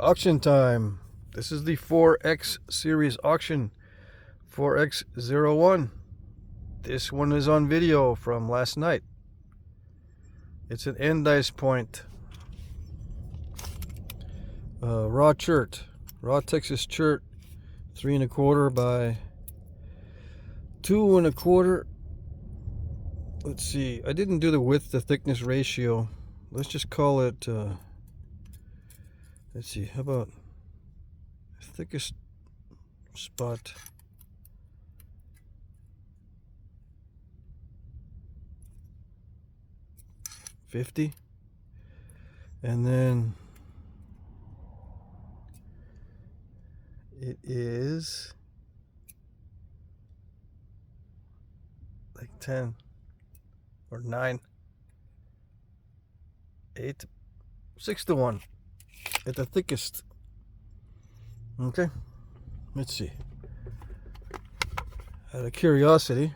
Auction time. This is the 4X series auction. 4X01. This one is on video from last night. It's an Endice point. Raw chert. Raw Texas chert. 3 1/4 by 2 1/4. Let's see. I didn't do the width to thickness ratio. Let's just call it, let's see, how about thickest spot? $50. And then it is like 10 or 9, 8, 6 to 1 at the thickest. Okay, let's see. Out of curiosity,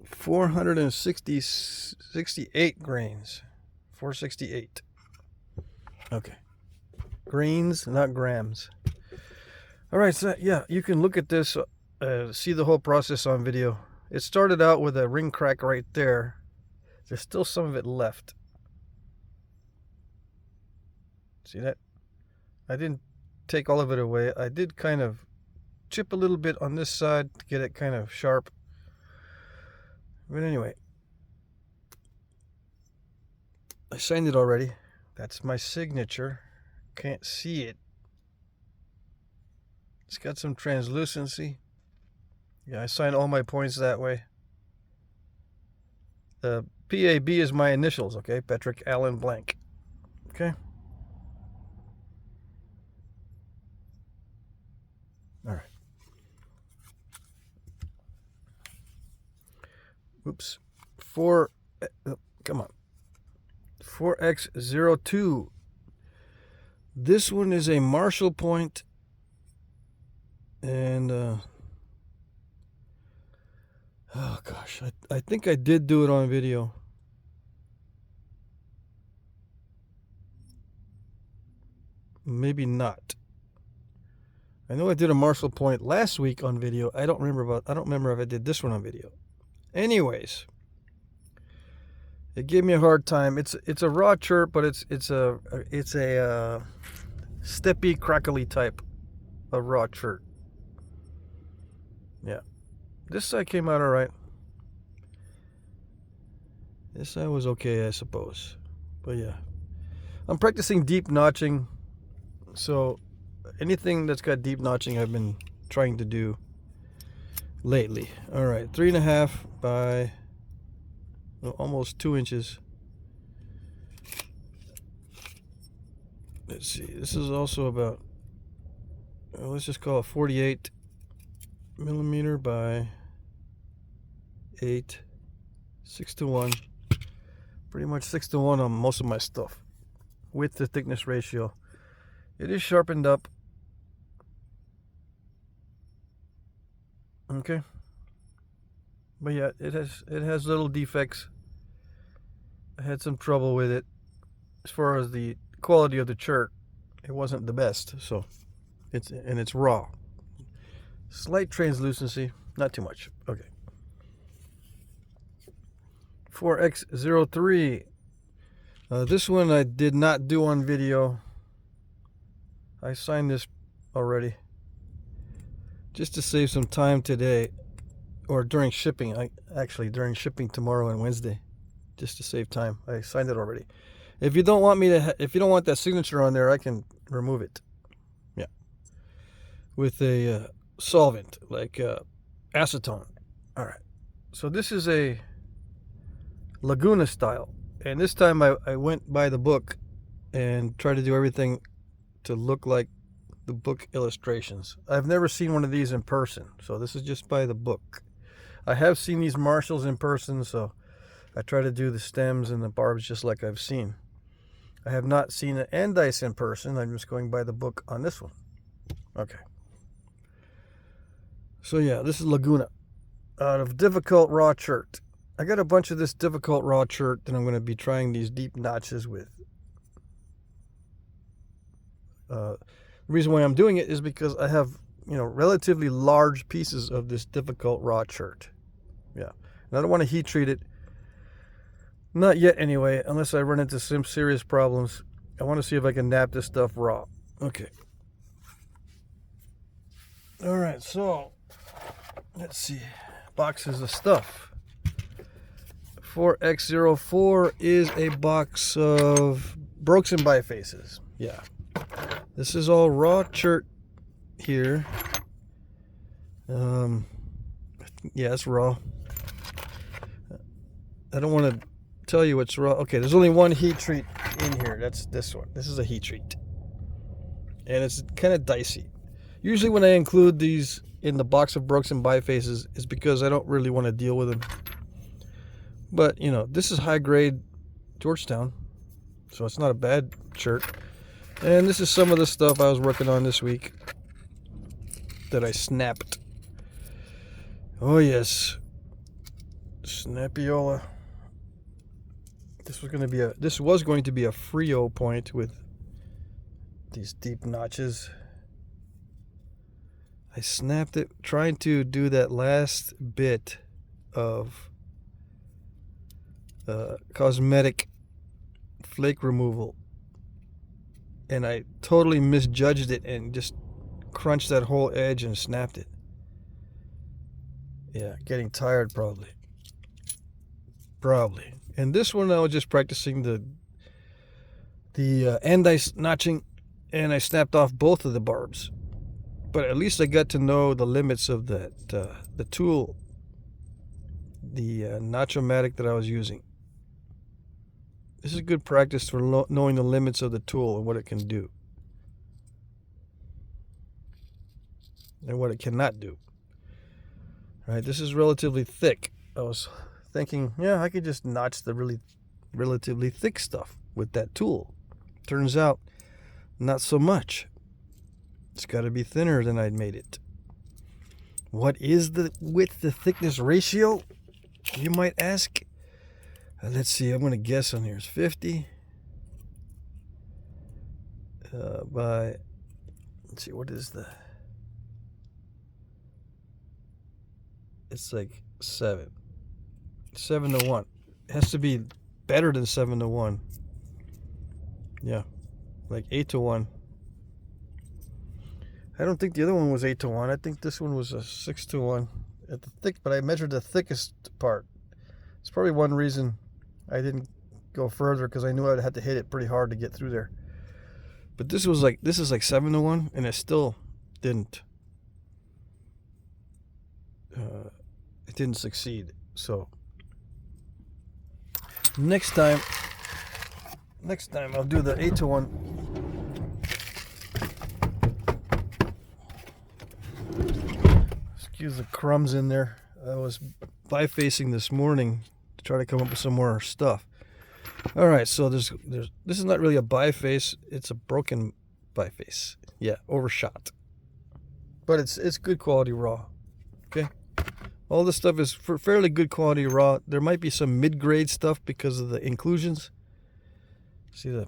$468 grains. 468. Okay. Grains, not grams. All right, so yeah, you can look at this, see the whole process on video. It started out with a ring crack right there. There's still some of it left. See that? I didn't take all of it away. I did kind of chip a little bit on this side to get it kind of sharp. But anyway, I signed it already. That's my signature. Can't see it. It's got some translucency. Yeah, I signed all my points that way. The PAB is my initials, okay? Patrick Allen Blank. Okay? All right. Oops. Come on. 4X02. This one is a Marshall point. And, oh gosh, I think I did do it on video. Maybe not. I know I did a Marshall point last week on video. I don't remember if I did this one on video. Anyways, it gave me a hard time. It's a raw chirp, but it's a steppy, crackly type of raw chirp. Yeah, this side came out all right. This side was okay, I suppose. But yeah, I'm practicing deep notching, so anything that's got deep notching I've been trying to do lately. All right, 3 1/2 by almost 2 inches. Let's see, this is also about, let's just call it 48 millimeter by 8, 6 to 1. Pretty much 6 to 1 on most of my stuff. Width to thickness ratio. It is sharpened up. Okay. But yeah, it has little defects. I had some trouble with it. As far as the quality of the chert, it wasn't the best. So it's raw. Slight translucency, not too much. Okay. 4X03. This one I did not do on video. I signed this already, just to save some time today, or during shipping. During shipping tomorrow and Wednesday, just to save time. I signed it already. If you don't want if you don't want that signature on there, I can remove it. Yeah, with a solvent like acetone. All right. So this is a Laguna style, and this time I went by the book and tried to do everything to look like the book illustrations. I've never seen one of these in person, so this is just by the book. I have seen these Marshalls in person, so I try to do the stems and the barbs just like I've seen. I have not seen an Endice in person. I'm just going by the book on this one. Okay. So yeah, this is Laguna. out of difficult raw chert. I got a bunch of this difficult raw chert that I'm going to be trying these deep notches with. The reason why I'm doing it is because I have, relatively large pieces of this difficult raw chert. Yeah. And I don't want to heat treat it. Not yet anyway, unless I run into some serious problems. I want to see if I can knap this stuff raw. Okay. All right, so let's see. Boxes of stuff. 4X04 is a box of brokes and bifaces. Yeah. This is all raw chert here. Yeah, it's raw. I don't want to tell you what's raw. Okay, there's only one heat treat in here. That's this one. This is a heat treat. And it's kind of dicey. Usually when I include these in the box of brokes and bifaces, it's because I don't really want to deal with them. But, this is high grade Georgetown. So it's not a bad chert. And this is some of the stuff I was working on this week that I snapped. Oh yes. Snappiola. This was going to be a Frio point with these deep notches. I snapped it trying to do that last bit of cosmetic flake removal, and I totally misjudged it and just crunched that whole edge and snapped it. Yeah, getting tired probably. And this one I was just practicing the end notching, and I snapped off both of the barbs. But at least I got to know the limits of the tool, the Notch-O-Matic that I was using. This is good practice for knowing the limits of the tool and what it can do. And what it cannot do. All right, this is relatively thick. I was thinking, yeah, I could just notch the relatively thick stuff with that tool. Turns out, not so much. It's got to be thinner than I'd made it. What is the width to thickness ratio, you might ask? Let's see, I'm going to guess on here. It's 50 by, let's see, what is the, it's like 7 to 1. It has to be better than 7 to 1. Yeah, like 8 to 1. I don't think the other one was 8 to 1. I think this one was a 6 to 1 at the thick, but I measured the thickest part. It's probably one reason I didn't go further, because I knew I'd have to hit it pretty hard to get through there. But this is like 7 to 1, and it still didn't. It didn't succeed. So next time I'll do the 8 to 1. Excuse the crumbs in there. I was bifacing this morning to try to come up with some more stuff. All right, so this is not really a biface, it's a broken biface. Yeah, overshot. But it's good quality raw. Okay? All this stuff is for fairly good quality raw. There might be some mid-grade stuff because of the inclusions. See the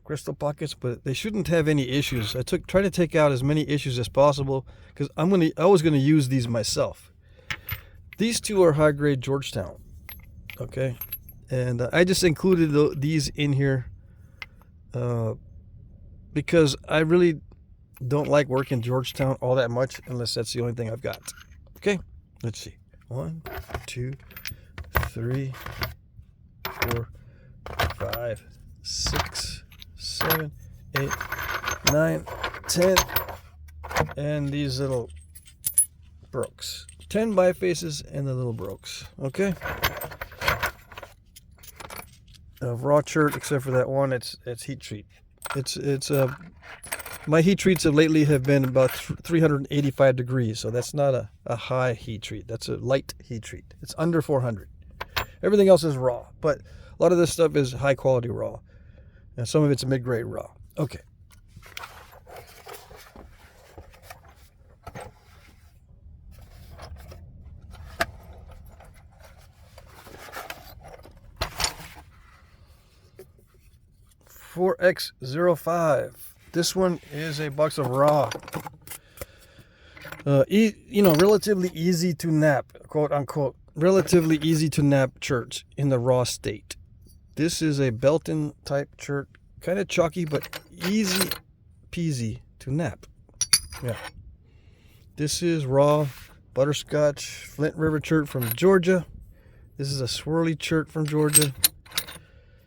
crystal pockets, but they shouldn't have any issues. I try to take out as many issues as possible, because I was going to use these myself. These two are high-grade Georgetown. Okay? And I just included these in here because I really don't like working Georgetown all that much unless that's the only thing I've got. Okay? Let's see. 1, 2, 3, 4, 5, 6, 7, 8, 9, 10, and these little brokes. 10 bifaces and the little brokes. Okay? Raw chert, except for that one, it's heat treat. My heat treats lately have been about 385 degrees, so that's not a high heat treat. That's a light heat treat. It's under 400. Everything else is raw, but a lot of this stuff is high quality raw, and some of it's mid-grade raw. Okay. 4X05. This one is a box of raw. Relatively easy to nap, quote unquote. Relatively easy to nap chert in the raw state. This is a Belton type chert, kind of chalky, but easy peasy to nap. Yeah. This is raw butterscotch Flint River chert from Georgia. This is a swirly chert from Georgia.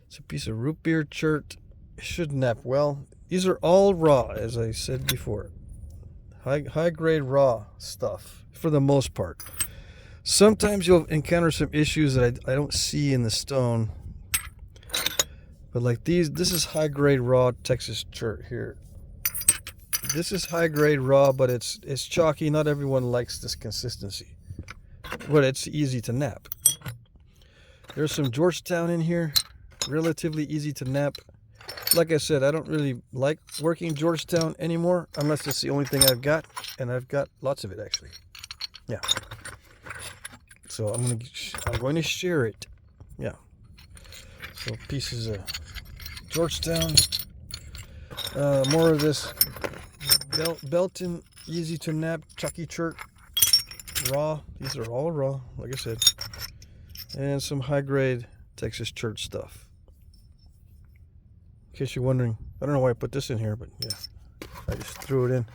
It's a piece of root beer chert. It should nap well. These are all raw, as I said before. High grade raw stuff for the most part. Sometimes you'll encounter some issues that I don't see in the stone. But like these, this is high grade raw Texas chert here. This is high grade raw, but it's chalky. Not everyone likes this consistency, but it's easy to nap. There's some Georgetown in here, relatively easy to nap. Like I said, I don't really like working Georgetown anymore, unless it's the only thing I've got, and I've got lots of it actually. Yeah. So I'm going to share it. Yeah. So pieces of Georgetown. More of this Belton easy to nap chalky chert. Raw. These are all raw, like I said. And some high grade Texas chert stuff. In case you're wondering, I don't know why I put this in here, but yeah, I just threw it in.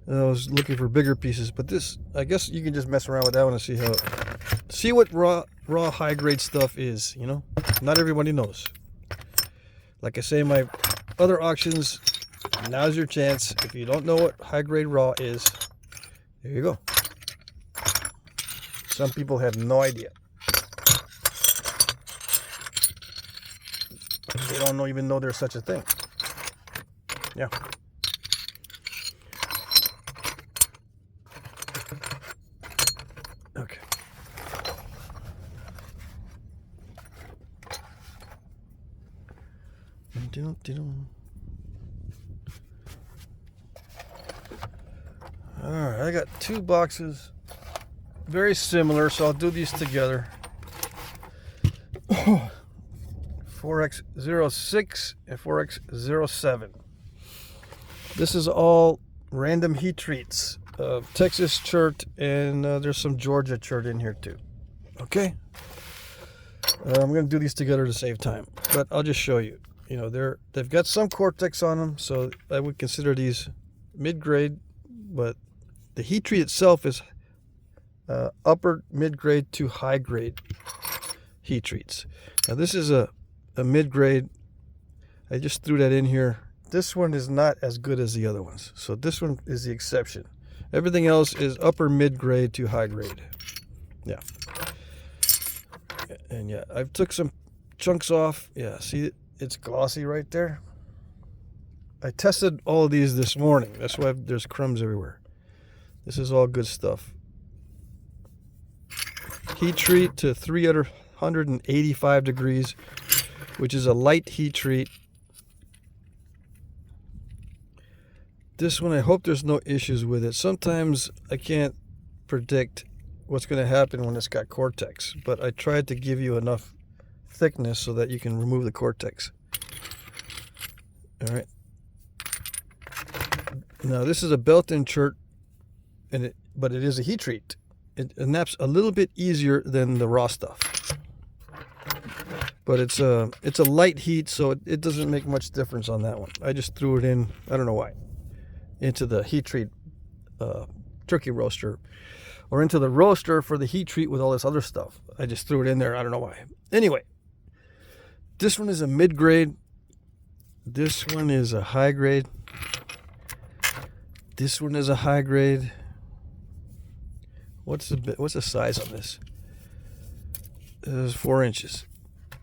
I was looking for bigger pieces, but this, I guess you can just mess around with that one and see what raw high grade stuff is. You know, not everybody knows. Like I say in my other auctions, now's your chance. If you don't know what high grade raw is, there you go. Some people have no idea. They don't even know there's such a thing. Yeah. Okay. All right, I got two boxes, very similar, so I'll do these together. 4X06 and 4X07. This is all random heat treats. Texas chert, and there's some Georgia chert in here too. Okay. I'm going to do these together to save time, but I'll just show you. You know, they've got some cortex on them, so I would consider these mid-grade, but the heat treat itself is upper mid-grade to high-grade heat treats. Now this is a mid-grade. I just threw that in here. This one is not as good as the other ones, so this one is the exception. Everything else is upper mid-grade to high-grade. Yeah. And yeah, I've took some chunks off. Yeah, see, it's glossy right there. I tested all of these this morning. That's why there's crumbs everywhere. This is all good stuff. Heat treat to 385 degrees, which is a light heat treat. This one, I hope there's no issues with it. Sometimes I can't predict what's going to happen when it's got cortex, but I tried to give you enough thickness so that you can remove the cortex. All right. Now this is a Belton chert, but it is a heat treat. It naps a little bit easier than the raw stuff, but it's a light heat, so it doesn't make much difference on that one. I just threw it in, I don't know why, into the heat treat turkey roaster, or into the roaster for the heat treat with all this other stuff. I just threw it in there, I don't know why. Anyway, this one is a mid-grade. This one is a high grade. This one is a high grade. What's the size on this? It is 4 inches.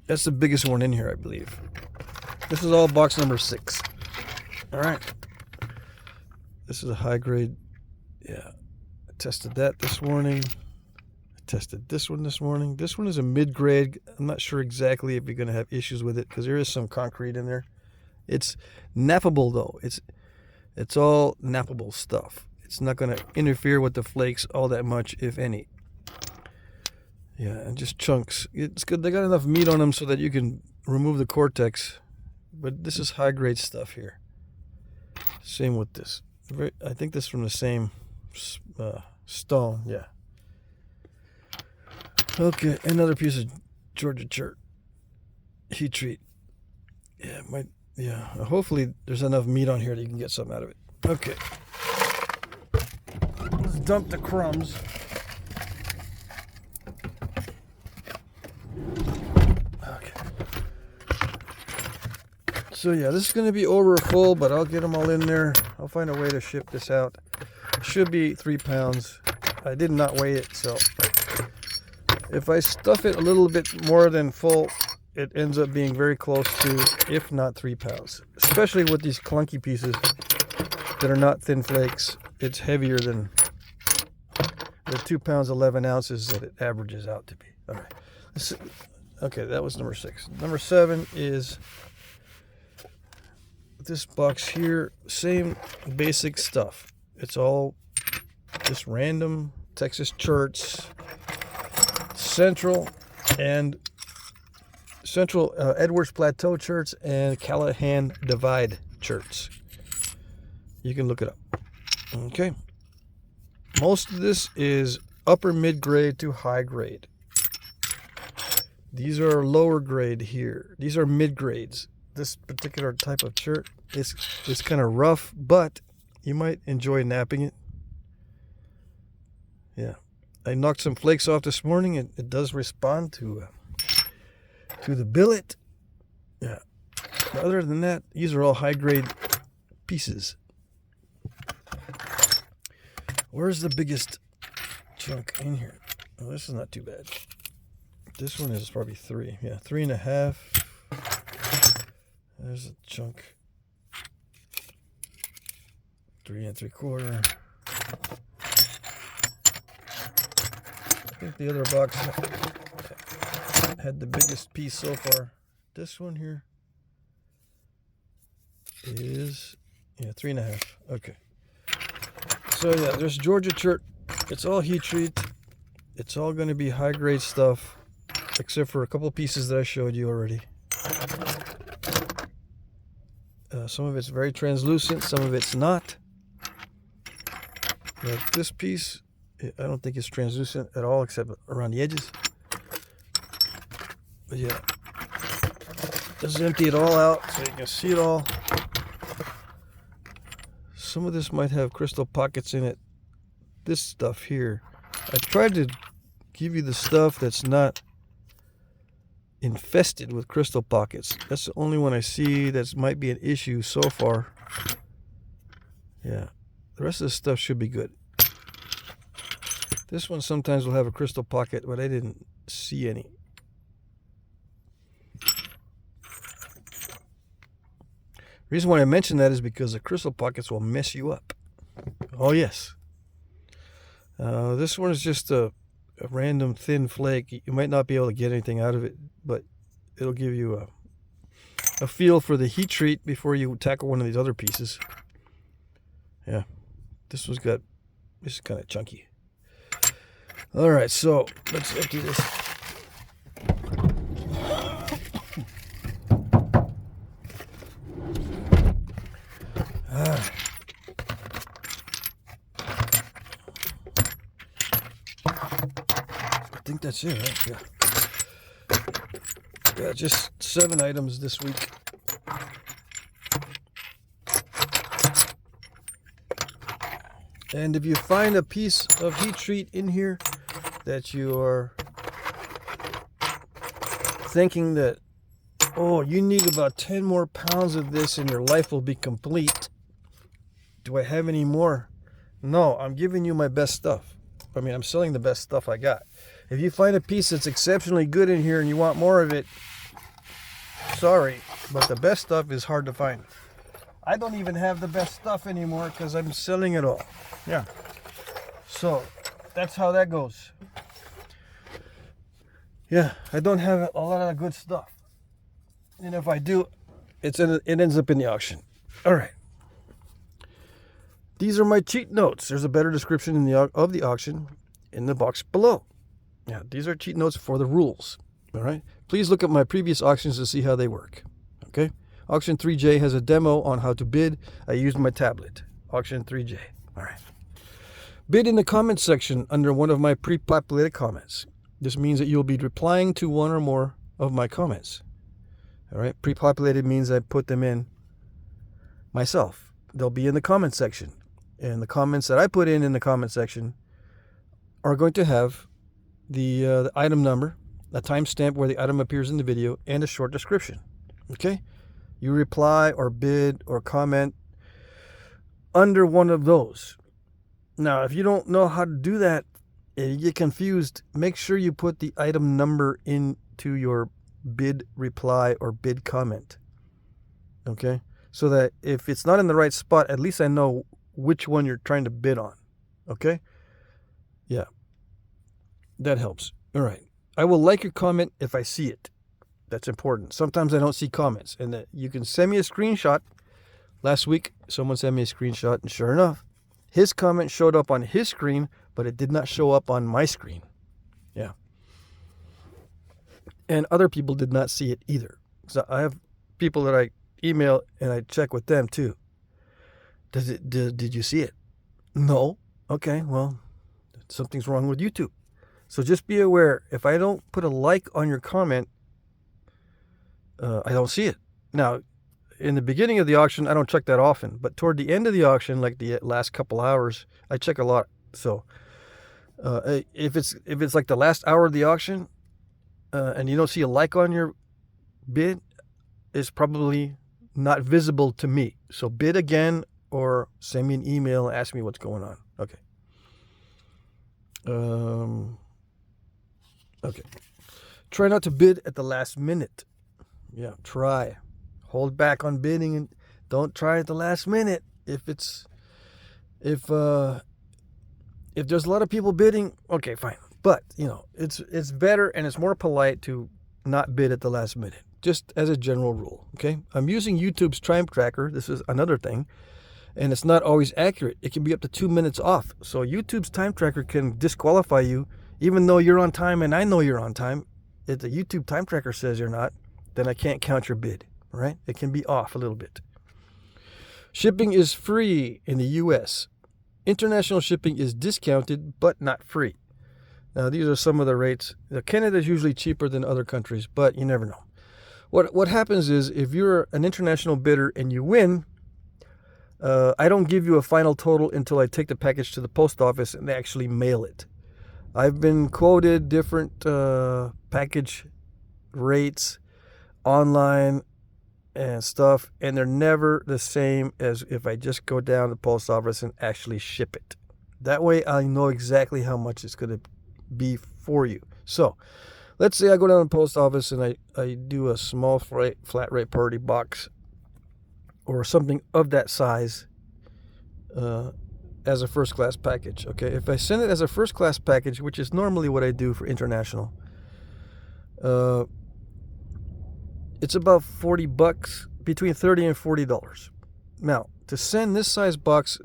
That's the biggest one in here, I believe. This is all box number 6. All right. This is a high grade. Yeah. I tested that this morning. I tested this one this morning. This one is a mid grade. I'm not sure exactly if you're going to have issues with it because there is some concrete in there. It's nappable though. It's all nappable stuff. It's not going to interfere with the flakes all that much, if any. Yeah, and just chunks. It's good. They got enough meat on them so that you can remove the cortex but this is high grade stuff here. Same with this. I think this is from the same stone. Yeah. Okay, another piece of Georgia chert heat treat. Yeah, hopefully there's enough meat on here that you can get something out of it. Okay, let's dump the crumbs. Okay, so yeah, this is going to be over full, but I'll get them all in there. I'll find a way to ship this out. It should be 3 pounds. I did not weigh it, so if I stuff it a little bit more than full, it ends up being very close to, if not 3 pounds. Especially with these clunky pieces that are not thin flakes. It's heavier than the 2 pounds 11 ounces that it averages out to be. All right. Okay, that was number 6. Number 7 is this box here. Same basic stuff. It's all just random Texas cherts, Central Edwards Plateau cherts, and Callahan Divide cherts. You can look it up. Okay. Most of this is upper mid-grade to high grade. These are lower grade here. These are mid-grades. This particular type of chert is kind of rough, but you might enjoy napping it. Yeah. I knocked some flakes off this morning. It does respond to the billet. Yeah. But other than that, these are all high grade pieces. Where's the biggest chunk in here? Oh, this is not too bad. This one is probably 3. Yeah, 3.5. There's a chunk. 3 3/4. I think the other box had the biggest piece so far. This one here is 3.5. Okay. So yeah, there's Georgia chert. It's all heat treat. It's all going to be high grade stuff, except for a couple pieces that I showed you already. Some of it's very translucent, some of it's not. Like this piece, I don't think it's translucent at all, except around the edges. But yeah, just empty it all out so you can see it all. Some of this might have crystal pockets in it. This stuff here, I tried to give you the stuff that's not infested with crystal pockets. That's the only one I see that might be an issue so far. Yeah, the rest of the stuff should be good. This one sometimes will have a crystal pocket, but I didn't see any. Reason why I mention that is because the crystal pockets will mess you up. Oh yes. This one is just a random thin flake. You might not be able to get anything out of it, but it'll give you a feel for the heat treat before you tackle one of these other pieces. Yeah, this is kind of chunky. All right, so let's empty this. I think that's it, right? Yeah, just 7 items this week. And if you find a piece of heat treat in here that you are thinking that, oh, you need about 10 more pounds of this and your life will be complete. Do I have any more? No, I'm giving you my best stuff. I mean, I'm selling the best stuff I got. If you find a piece that's exceptionally good in here and you want more of it, sorry, but the best stuff is hard to find. I don't even have the best stuff anymore because I'm selling it all. Yeah. So that's how that goes. Yeah, I don't have a lot of good stuff. And if I do, it ends up in the auction. All right. These are my cheat notes. There's a better description of the auction in the box below. Yeah, these are cheat notes for the rules. All right. Please look at my previous auctions to see how they work. Okay. Auction 3J has a demo on how to bid. I used my tablet. Auction 3J. All right. Bid in the comments section under one of my pre-populated comments. This means that you'll be replying to one or more of my comments. All right. Pre-populated means I put them in myself. They'll be in the comment section. And the comments that I put in the comment section are going to have the item number, a timestamp where the item appears in the video, and a short description. Okay? You reply or bid or comment under one of those. Now, if you don't know how to do that and you get confused, make sure you put the item number into your bid reply or bid comment. Okay? So that if it's not in the right spot, at least I know which one you're trying to bid on. Okay? Yeah. That helps. All right. I will like your comment if I see it. That's important. Sometimes I don't see comments. And you can send me a screenshot. Last week, someone sent me a screenshot, and sure enough, his comment showed up on his screen, but it did not show up on my screen. Yeah. And other people did not see it either. So I have people that I email and I check with them too. Did you see it? No. Okay, well, something's wrong with YouTube. So just be aware, if I don't put a like on your comment, I don't see it. Now, in the beginning of the auction, I don't check that often, but toward the end of the auction, like the last couple hours, I check a lot. So if it's like the last hour of the auction and you don't see a like on your bid, it's probably not visible to me. So bid again or send me an email and ask me what's going on. Okay. Okay. Try not to bid at the last minute. Yeah, try. Hold back on bidding and don't try at the last minute. If there's a lot of people bidding, okay, fine. But, it's better and it's more polite to not bid at the last minute, just as a general rule, okay? I'm using YouTube's time tracker. This is another thing, and it's not always accurate. It can be up to 2 minutes off. So YouTube's time tracker can disqualify you even though you're on time and I know you're on time. If the YouTube time tracker says you're not, then I can't count your bid, right? It can be off a little bit. Shipping is free in the U.S. International shipping is discounted but not free. Now, these are some of the rates. Canada is usually cheaper than other countries, but you never know. What happens is if you're an international bidder and you win, I don't give you a final total until I take the package to the post office and they actually mail it. I've been quoted different package rates online and stuff, and they're never the same as if I just go down to the post office and actually ship it. That way I know exactly how much it's going to be for you. So let's say I go down to the post office and I do a small flat rate priority box or something of that size as a first class package. Okay, if I send it as a first class package, which is normally what I do for international, it's about $40, between $30 and $40. Now, to send this size box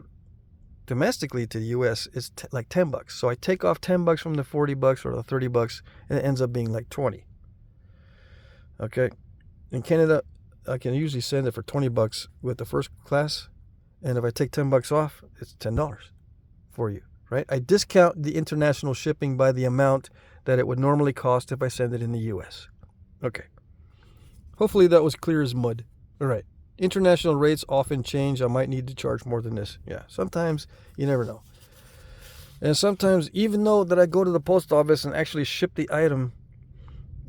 domestically to the U.S., it's like $10. So I take off $10 from the $40 or the $30, and it ends up being like $20. Okay, in Canada, I can usually send it for $20 with the first class, and if I take $10 off, it's $10 for you, right? I discount the international shipping by the amount that it would normally cost if I send it in the U.S. Okay. Hopefully that was clear as mud. All right. International rates often change. I might need to charge more than this. Yeah, sometimes you never know. And sometimes, even though that I go to the post office and actually ship the item,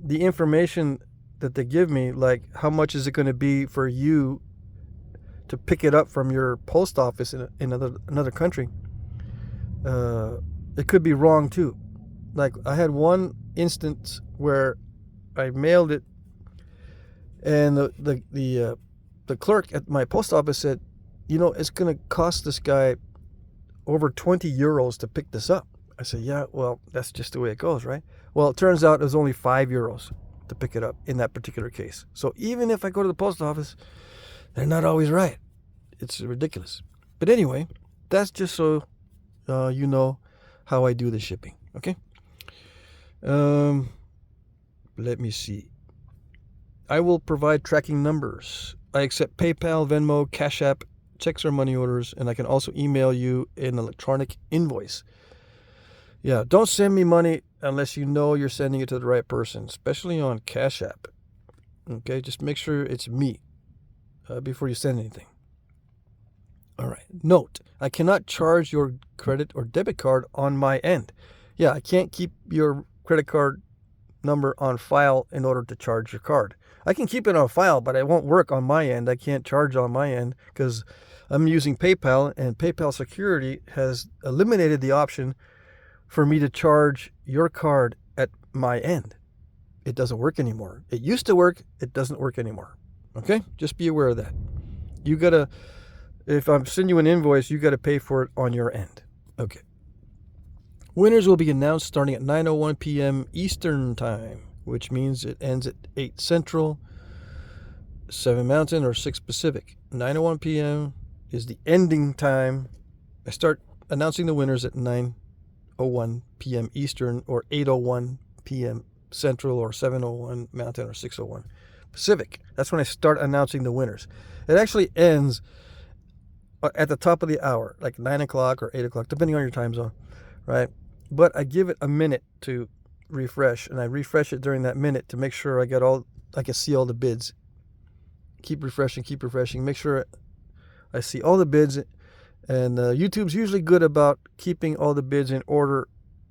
the information that they give me, like how much is it going to be for you to pick it up from your post office in another country, it could be wrong too. Like I had one instance where I mailed it, and the clerk at my post office said, it's going to cost this guy over 20 euros to pick this up. I said, yeah, well, that's just the way it goes, right? Well, it turns out it was only 5 euros to pick it up in that particular case. So even if I go to the post office, they're not always right. It's ridiculous. But anyway, that's just so you know how I do the shipping, okay? Let me see. I will provide tracking numbers. I accept PayPal, Venmo, Cash App, checks or money orders, and I can also email you an electronic invoice. Yeah, don't send me money unless you know you're sending it to the right person, especially on Cash App. Okay, just make sure it's me before you send anything. All right. Note, I cannot charge your credit or debit card on my end. Yeah, I can't keep your credit card number on file in order to charge your card. I can keep it on file, but it won't work on my end. I can't charge on my end because I'm using PayPal, and PayPal security has eliminated the option for me to charge your card at my end. It doesn't work anymore. It used to work. It doesn't work anymore. Okay? Just be aware of that. You gotta, if I'm sending you an invoice, you gotta pay for it on your end. Okay. Winners will be announced starting at 9:01 p.m. Eastern Time, which means it ends at 8 Central, 7 Mountain, or 6 Pacific. 9:01 p.m. is the ending time. I start announcing the winners at 9:01 p.m. Eastern, or 8:01 p.m. Central, or 7:01 Mountain, or 6:01 Pacific. That's when I start announcing the winners. It actually ends at the top of the hour, like 9 o'clock or 8 o'clock, depending on your time zone, right? But I give it a minute to refresh, and I refresh it during that minute to make sure I can see all the bids. Keep refreshing, make sure I see all the bids. And YouTube's usually good about keeping all the bids in order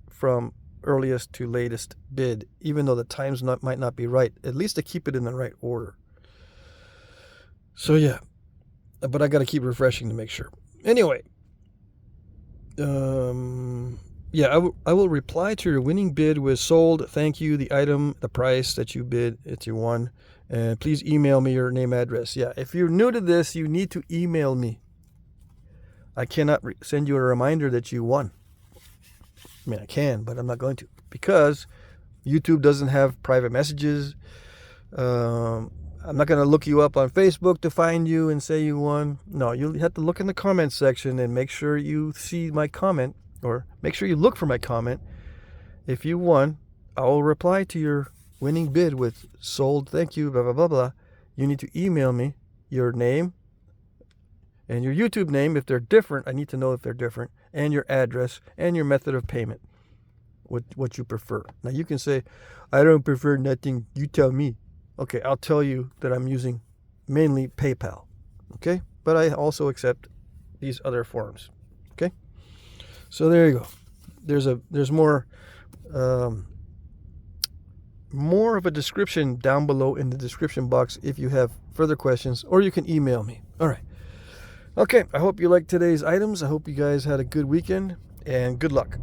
from earliest to latest bid, even though the times might not be right. At least to keep it in the right order. So yeah, but I got to keep refreshing to make sure. Anyway, yeah, I will reply to your winning bid with sold, thank you, the item, the price that you bid, it's you won, and please email me your name, address. Yeah, if you're new to this, you need to email me. I cannot send you a reminder that you won. I mean, I can, but I'm not going to, because YouTube doesn't have private messages. I'm not going to look you up on Facebook to find you and say you won. No, you have to look in the comments section and make sure you see my comment, or make sure you look for my comment. If you won, I will reply to your winning bid with sold, thank you, blah, blah, blah, blah. You need to email me your name and your YouTube name. If they're different, I need to know if they're different, and your address and your method of payment, what you prefer. Now you can say, I don't prefer nothing, you tell me. Okay, I'll tell you that I'm using mainly PayPal. Okay, but I also accept these other forms. Okay, so there you go. There's more of a description down below in the description box if you have further questions, or you can email me. All right. Okay, I hope you liked today's items. I hope you guys had a good weekend, and good luck.